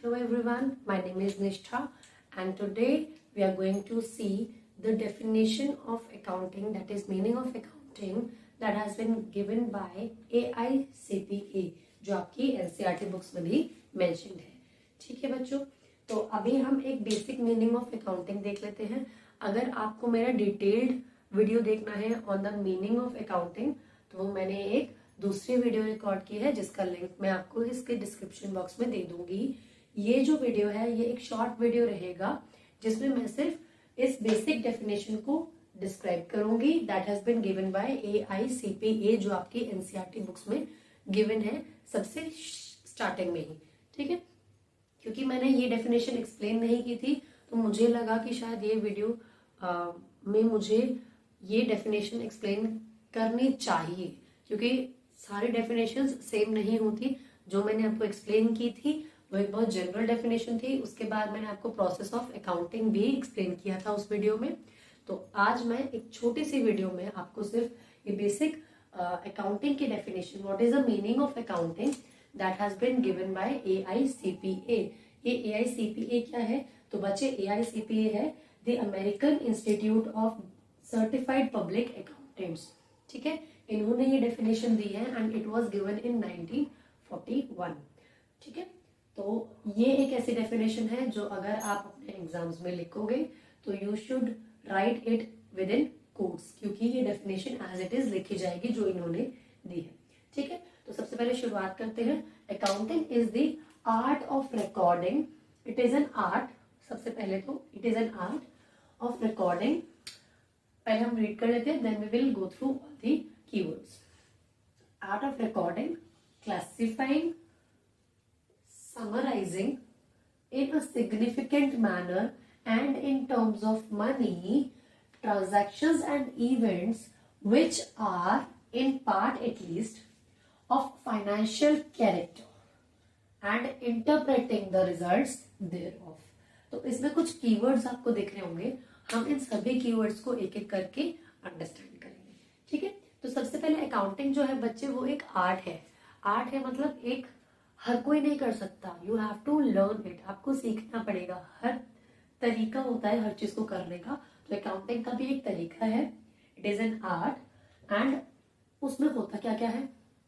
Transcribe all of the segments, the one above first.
Hello everyone, my name is Nishtha and today we are going to see the definition of accounting, that is meaning of accounting, that has been given by AICPA जो आपकी NCERT books में भी mentioned है। ठीक है बच्चों, तो अभी हम एक बेसिक मीनिंग ऑफ अकाउंटिंग देख लेते हैं। अगर आपको मेरा डिटेल्ड वीडियो देखना है on the meaning of accounting तो मैंने एक दूसरी वीडियो रिकॉर्ड की है जिसका लिंक मैं आपको इसके डिस्क्रिप्शन बॉक्स में दे दूंगी। ये जो वीडियो है ये एक शॉर्ट वीडियो रहेगा जिसमें मैं सिर्फ इस बेसिक डेफिनेशन को डिस्क्राइब करूंगी that has been given by AICPA जो आपकी एनसीईआरटी बुक्स में गिवन है सबसे स्टार्टिंग में ही। ठीक है, क्योंकि मैंने ये डेफिनेशन एक्सप्लेन नहीं की थी तो मुझे लगा कि शायद ये वीडियो में मुझे ये डेफिनेशन एक्सप्लेन करनी चाहिए क्योंकि सारी डेफिनेशंस सेम नहीं होती। जो मैंने आपको एक्सप्लेन की थी वो एक बहुत जनरल डेफिनेशन थी, उसके बाद मैंने आपको प्रोसेस ऑफ अकाउंटिंग भी एक्सप्लेन किया था उस वीडियो में। तो आज मैं एक छोटी सी वीडियो में आपको सिर्फ ये बेसिक अकाउंटिंग की definition, what is the meaning of accounting that has been given by AICPA। ये AICPA क्या है तो बच्चे AICPA है the American Institute of Certified Public Accountants. ठीक है, इन्होंने ये डेफिनेशन दी है and it was given in 1941। ठीक है, तो ये एक ऐसी डेफिनेशन है जो अगर आप अपने एग्जाम्स में लिखोगे तो you should write it with in quotes क्योंकि ये डेफिनेशन एज इट इज लिखी जाएगी जो इन्होंने दी है। ठीक है, तो सबसे पहले शुरुआत करते हैं। Accounting is the art of recording, it is an art. सबसे पहले तो it is an art of recording, पहले हम रीड कर लेते हैं then we will go through all the keywords. Art of recording, classifying, summarizing in a significant manner and in terms of money, transactions and events which are in part at least of financial character and interpreting the results thereof। तो इसमें कुछ keywords आपको दिख रहे होंगे, हम इन सभी keywords को एक एक करके अंडरस्टैंड करेंगे। ठीक है, तो सबसे पहले अकाउंटिंग जो है बच्चे वो एक आर्ट है। आर्ट है मतलब एक हर कोई नहीं कर सकता, you have to learn it, आपको सीखना पड़ेगा। हर तरीका होता है हर चीज को करने का, तो अकाउंटिंग का भी एक तरीका है। It is an art and उसमें होता क्या क्या है।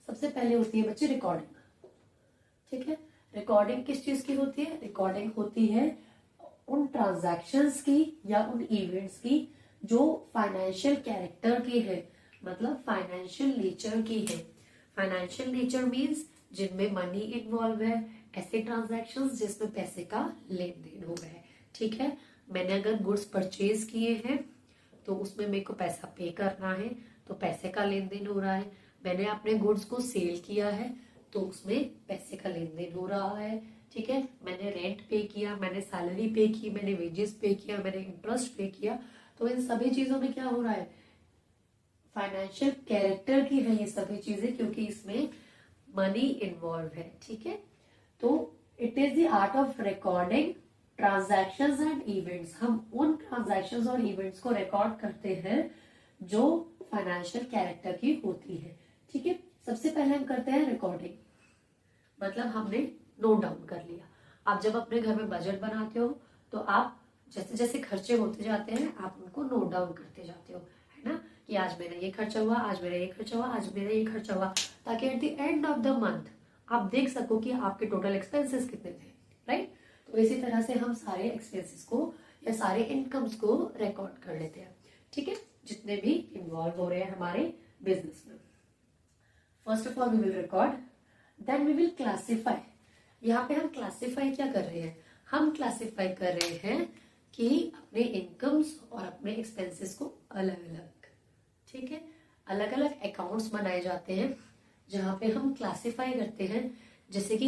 सबसे पहले होती है बच्चे रिकॉर्डिंग। ठीक है, रिकॉर्डिंग किस चीज की होती है? रिकॉर्डिंग होती है उन ट्रांजैक्शंस की या उन इवेंट्स की जो फाइनेंशियल कैरेक्टर की है, मतलब फाइनेंशियल नेचर की है। फाइनेंशियल नेचर मीन्स जिनमें मनी इन्वॉल्व है, ऐसे ट्रांजैक्शंस जिसमें पैसे का लेन देन हो रहा है। ठीक है, मैंने अगर गुड्स परचेज किए हैं तो उसमें मेरे को पैसा पे करना है तो पैसे का लेन देन हो रहा है। मैंने अपने गुड्स को सेल किया है तो उसमें पैसे का लेन देन हो रहा है। ठीक है, मैंने रेंट पे किया, मैंने सैलरी पे की, मैंने वेजेस पे किया, मैंने इंटरेस्ट पे किया, तो इन सभी चीजों में क्या हो रहा है? फाइनेंशियल कैरेक्टर की है ये सभी चीजें क्योंकि इसमें मनी इन्वॉल्व है। ठीक है, तो it is the art of recording transactions and events. हम उन ट्रांजैक्शंस और इवेंट्स को रिकॉर्ड करते हैं जो फाइनेंशियल कैरेक्टर की होती है। ठीक है, सबसे पहले हम करते हैं रिकॉर्डिंग, मतलब हमने नोट डाउन कर लिया। आप जब अपने घर में बजट बनाते हो तो आप जैसे जैसे खर्चे होते जाते हैं आप उनको नोट डाउन करते जाते हो, है ना, कि आज मेरा ये खर्चा हुआ, आज मेरा ये खर्चा हुआ, आज मेरा ये खर्चा हुआ, ताकि at the end of the month आप देख सको कि आपके टोटल एक्सपेंसेस कितने थे। राइट, तो इसी तरह से हम सारे एक्सपेंसेस को या सारे इनकम्स को रिकॉर्ड कर लेते हैं। ठीक है, जितने भी इन्वॉल्व हो रहे हैं हमारे बिजनेस में। First of all we will record, then we will classify. यहाँ पे हम क्लासिफाई क्या कर रहे हैं? हम क्लासिफाई कर रहे हैं कि अपने इनकम्स और अपने एक्सपेंसेस को अलग अलग, ठीक है, अलग अलग अकाउंट्स बनाए जाते हैं जहां पे हम क्लासिफाई करते हैं। जैसे कि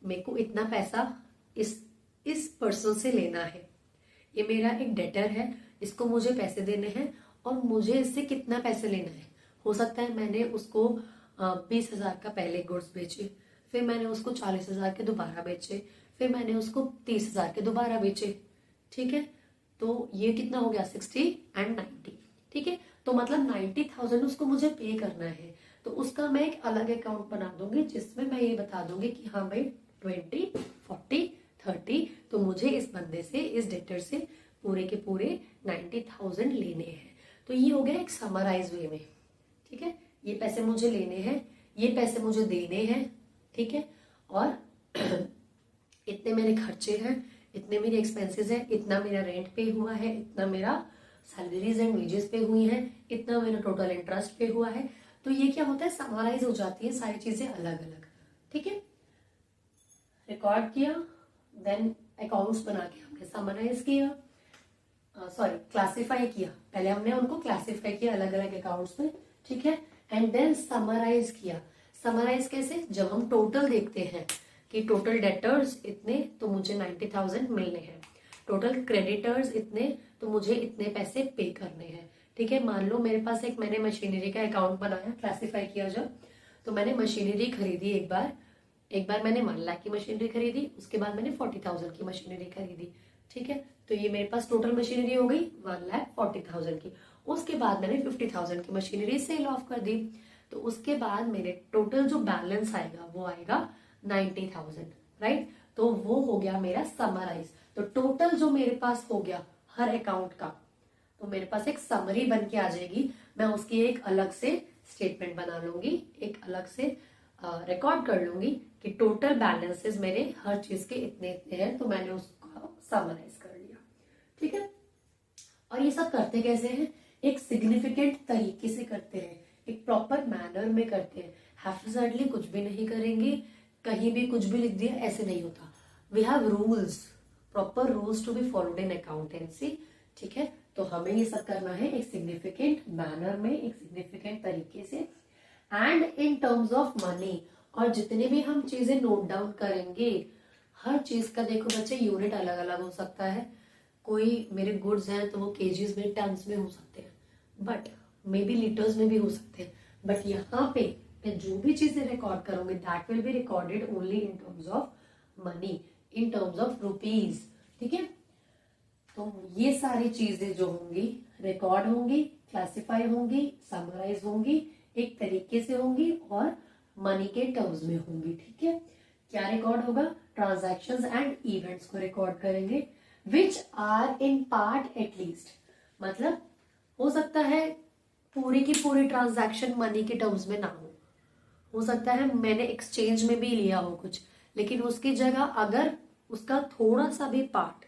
मेरे को इतना पैसा इस पर्सन से लेना है, ये मेरा एक डेटर है, इसको मुझे पैसे देने हैं और मुझे इससे कितना पैसे लेना है। हो सकता है मैंने उसको 20,000 का पहले गुड्स बेचे, फिर मैंने उसको 40,000 के दोबारा बेचे, फिर मैंने उसको 30,000 के दोबारा बेचे। ठीक है, तो ये कितना हो गया? 60 एंड 90। ठीक है, तो मतलब 90,000 उसको मुझे पे करना है, तो उसका मैं एक अलग अकाउंट बना दूंगी जिसमें मैं ये बता दूंगी कि हाँ भाई 20, 40, 30 मुझे इस बंदे से, इस डेटर से पूरे के पूरे 90,000 लेने हैं। तो ये हो गया एक समराइज वे में, ठीक है। ये पैसे मुझे लेने हैं, ये पैसे मुझे देने हैं, ठीक है। और इतने मेरे खर्चे हैं, इतने मेरे एक्सपेंसेस हैं, इतना मेरा रेंट पे हुआ है, इतना मेरा सैलरीज एंड वेजेस पे हुई हैं, इतना मेरा टोटल इंटरेस्ट पे हुआ है। तो ये क्या होता है, समराइज हो जाती है सारी चीजें अलग अलग, ठीक है। रिकॉर्ड किया, देन अकाउंट्स बना के हमने समराइज किया, सॉरी क्लासिफाई किया। पहले हमने उनको क्लासिफाई किया अलग अलग अकाउंट्स में, ठीक है। एंड देन समराइज किया। समराइज कैसे, जब हम टोटल देखते हैं कि टोटल डेटर्स इतने तो मुझे 90,000 मिलने हैं, टोटल क्रेडिटर्स इतने तो मुझे इतने पैसे पे करने हैं, ठीक है। मान लो मेरे पास एक, मैंने मशीनरी का अकाउंट बनाया, क्लासिफाई किया जब, तो मैंने मशीनरी खरीदी एक बार मैंने 1 लाख की मशीनरी खरीदी, उसके बाद मैंने 40,000 की मशीनरी खरीदी, ठीक है। तो ये मेरे पास टोटल मशीनरी हो गई 1,40,000 की। उसके बाद मैंने 50,000 की मशीनरी सेल ऑफ कर दी, तो उसके बाद मेरे टोटल जो बैलेंस आएगा वो आएगा 90,000, राइट। तो वो हो गया मेरा समराइज। तो टोटल जो मेरे पास हो गया हर अकाउंट का, तो मेरे पास एक समरी बन के आ जाएगी। मैं उसकी एक अलग से स्टेटमेंट बना लूंगी, एक अलग से रिकॉर्ड कर लूंगी कि टोटल बैलेंसेस मेरे हर चीज के इतने इतने हैं, तो मैंने उसको समराइज कर लिया, ठीक है। और ये सब करते कैसे हैं, एक सिग्निफिकेंट तरीके से करते हैं, एक प्रॉपर मैनर में करते हैं। हैफजर्डली कुछ भी नहीं करेंगे, कहीं भी कुछ भी लिख दिया, ऐसे नहीं होता। We have rules, proper rules to be followed in accountancy, ठीक है। तो हमें ये सब करना है एक सिग्निफिकेंट मैनर में, एक सिग्निफिकेंट तरीके से, and in terms of money. और जितने भी हम चीजें नोट डाउन करेंगे, हर चीज का देखो बच्चे यूनिट अलग अलग हो सकता है। कोई मेरे गुड्स हैं तो वो केजीज में, टन्स में हो सकते हैं, बट मे बी लीटर्स में भी हो सकते हैं। बट यहाँ पे मैं जो भी चीजें रिकॉर्ड करूंगी, that will be recorded only in terms of money, in terms of rupees, ठीक है। तो ये सारी चीजें जो होंगी रिकॉर्ड होंगी, क्लासिफाई होंगी, समराइज होंगी, एक तरीके से होंगी और मनी के टर्म्स में होंगी, ठीक है। क्या रिकॉर्ड होगा, ट्रांजैक्शंस एंड इवेंट्स को रिकॉर्ड करेंगे, which are in part at least. मतलब हो सकता है पूरी की पूरी ट्रांजैक्शन मनी के टर्म्स में ना हो सकता है मैंने एक्सचेंज में भी लिया हो कुछ, लेकिन उसकी जगह अगर उसका थोड़ा सा भी पार्ट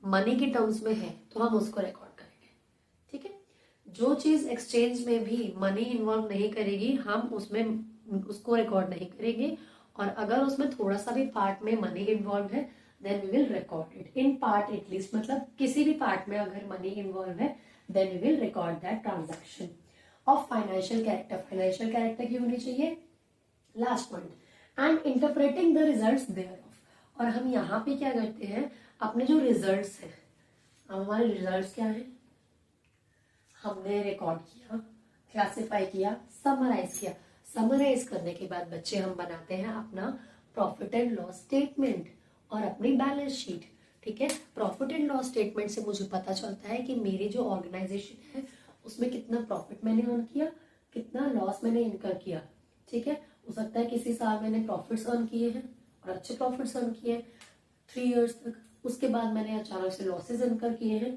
मनी के टर्म्स में है तो हम उसको रिकॉर्ड करेंगे, ठीक है। जो चीज एक्सचेंज में भी मनी इन्वॉल्व नहीं करेगी, हम उसमें उसको रिकॉर्ड नहीं करेंगे। और अगर उसमें थोड़ा सा भी पार्ट में मनी इन्वॉल्व है, then we will record it in part at least. मतलब किसी भी पार्ट में अगर मनी इन्वॉल्व है, then we will record that transaction. Of financial character, financial character की होनी चाहिए। Last point, and interpreting the results thereof. और हम यहाँ पे क्या करते हैं, अपने जो रिजल्ट्स हैं, हमारे रिजल्ट्स क्या है, हमने रिकॉर्ड किया, क्लासिफाई किया, समराइज किया। समराइज करने के बाद बच्चे हम बनाते हैं अपना प्रॉफिट एंड लॉस स्टेटमेंट और अपनी बैलेंस शीट, ठीक है। प्रॉफिट एंड लॉस स्टेटमेंट से मुझे पता चलता है कि मेरी जो ऑर्गेनाइजेशन है उसमें कितना प्रॉफिट मैंने अर्न किया, कितना लॉस मैंने इनकर किया, ठीक है। हो सकता है किसी साल मैंने प्रॉफिट्स अर्न किए हैं और अच्छे प्रॉफिट्स अर्न किए हैं 3 इयर्स तक, उसके बाद मैंने अचानक से लॉसेज इनकर किए हैं।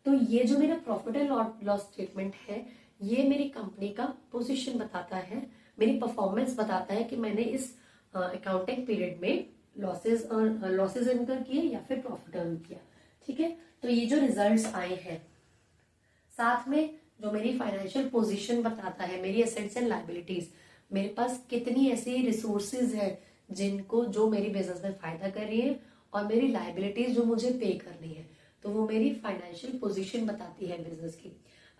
तो ये जो मेरा प्रॉफिट एंड लॉस स्टेटमेंट है, ये मेरी कंपनी का पोजीशन बताता है, मेरी परफॉर्मेंस बताता है कि मैंने इस अकाउंटिंग पीरियड में लॉसेज इनकर किए या फिर प्रॉफिट अर्न किया, ठीक है। तो ये जो रिजल्ट्स आए हैं, साथ में जो मेरी फाइनेंशियल पोजीशन बताता है, मेरी एसेट्स एंड लायबिलिटीज, मेरे पास कितनी ऐसी रिसोर्सेज है जिनको, जो मेरी बिजनेस में फायदा कर रही है, और मेरी लायबिलिटीज जो मुझे पे करनी है, तो वो मेरी फाइनेंशियल पोजीशन बताती है बिजनेस की।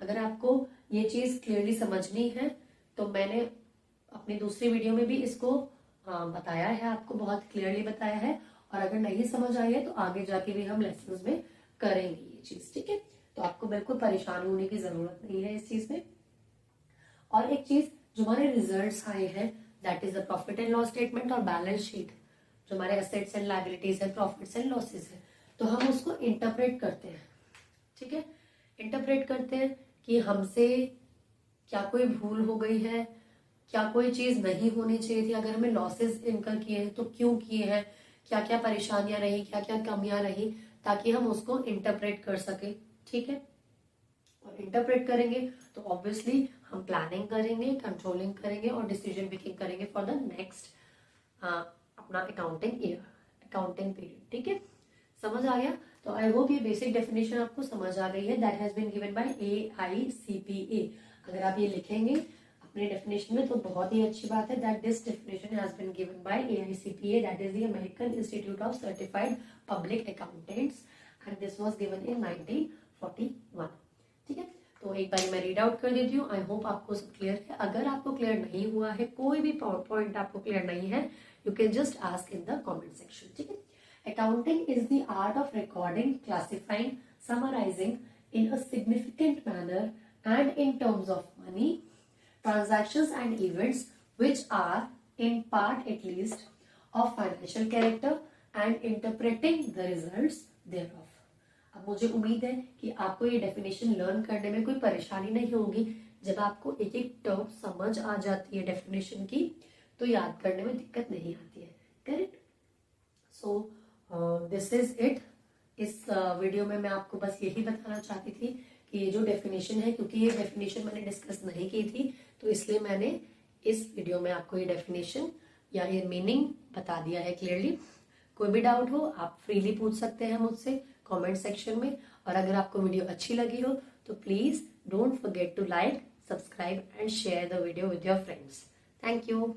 अगर आपको ये चीज क्लियरली समझनी है तो मैंने अपनी दूसरी वीडियो में भी इसको बताया है, आपको बहुत क्लियरली बताया है। और अगर नहीं समझ आई है तो आगे जाके भी हम लेसन्स में करेंगे ये चीज, ठीक है। तो आपको बिल्कुल परेशान होने की जरूरत नहीं है इस चीज में। और एक चीज, जो हमारे रिजल्ट्स आए हैं, that is the profit and loss statement और बैलेंस शीट, जो हमारे एसेट्स एंड लायबिलिटीज है, प्रॉफिट्स एंड लॉसेस है, तो हम उसको इंटरप्रेट करते हैं, ठीक है। इंटरप्रेट करते हैं कि हमसे क्या कोई भूल हो गई है, क्या कोई चीज नहीं होनी चाहिए थी, अगर हमें लॉसेस इनकर किए हैं तो क्यों किए हैं, क्या क्या परेशानियां रही, क्या क्या कमियां रही, ताकि हम उसको इंटरप्रेट कर सके, ठीक है। और इंटरप्रेट करेंगे तो ऑब्वियसली हम प्लानिंग करेंगे, कंट्रोलिंग करेंगे और डिसीजन मेकिंग करेंगे फॉर द नेक्स्ट अपना अकाउंटिंग ईयर, अकाउंटिंग पीरियड, ठीक है। समझ आ गया? तो आई होप ये बेसिक डेफिनेशन आपको समझ आ गई है। That has been given by AICPA। अगर आप ये लिखेंगे अपने डेफिनेशन में तो बहुत ही अच्छी बात है। That this definition has been given by AICPA, that is the American Institute of Certified Public Accountants, and this was given in 1941, ठीक है। तो एक बार मैं रीड आउट कर देती हूँ। आई होप आपको सब क्लियर है। अगर आपको क्लियर नहीं हुआ है, कोई भी पॉइंट आपको क्लियर नहीं है, you can just ask in the comment section, ठीक है। Accounting is the art of recording, classifying, summarizing in a significant manner and in terms of money, transactions and events which are in part at least of financial character and interpreting the results thereof. अब मुझे उम्मीद है कि आपको ये definition learn करने में कोई परेशानी नहीं होगी। जब आपको एक एक टर्म समझ आ जाती है डेफिनेशन की तो याद करने में दिक्कत नहीं आती है, correct. So this is it. इस वीडियो में मैं आपको बस यही बताना चाहती थी कि ये जो डेफिनेशन है, क्योंकि ये डेफिनेशन मैंने डिस्कस नहीं की थी तो इसलिए मैंने इस वीडियो में आपको ये डेफिनेशन या ये मीनिंग बता दिया है क्लियरली। कोई भी डाउट हो आप फ्रीली पूछ सकते हैं मुझसे कमेंट सेक्शन में। और अगर आपको वीडियो अच्छी लगी हो तो please don't forget to like, subscribe and share the video with your friends. Thank you.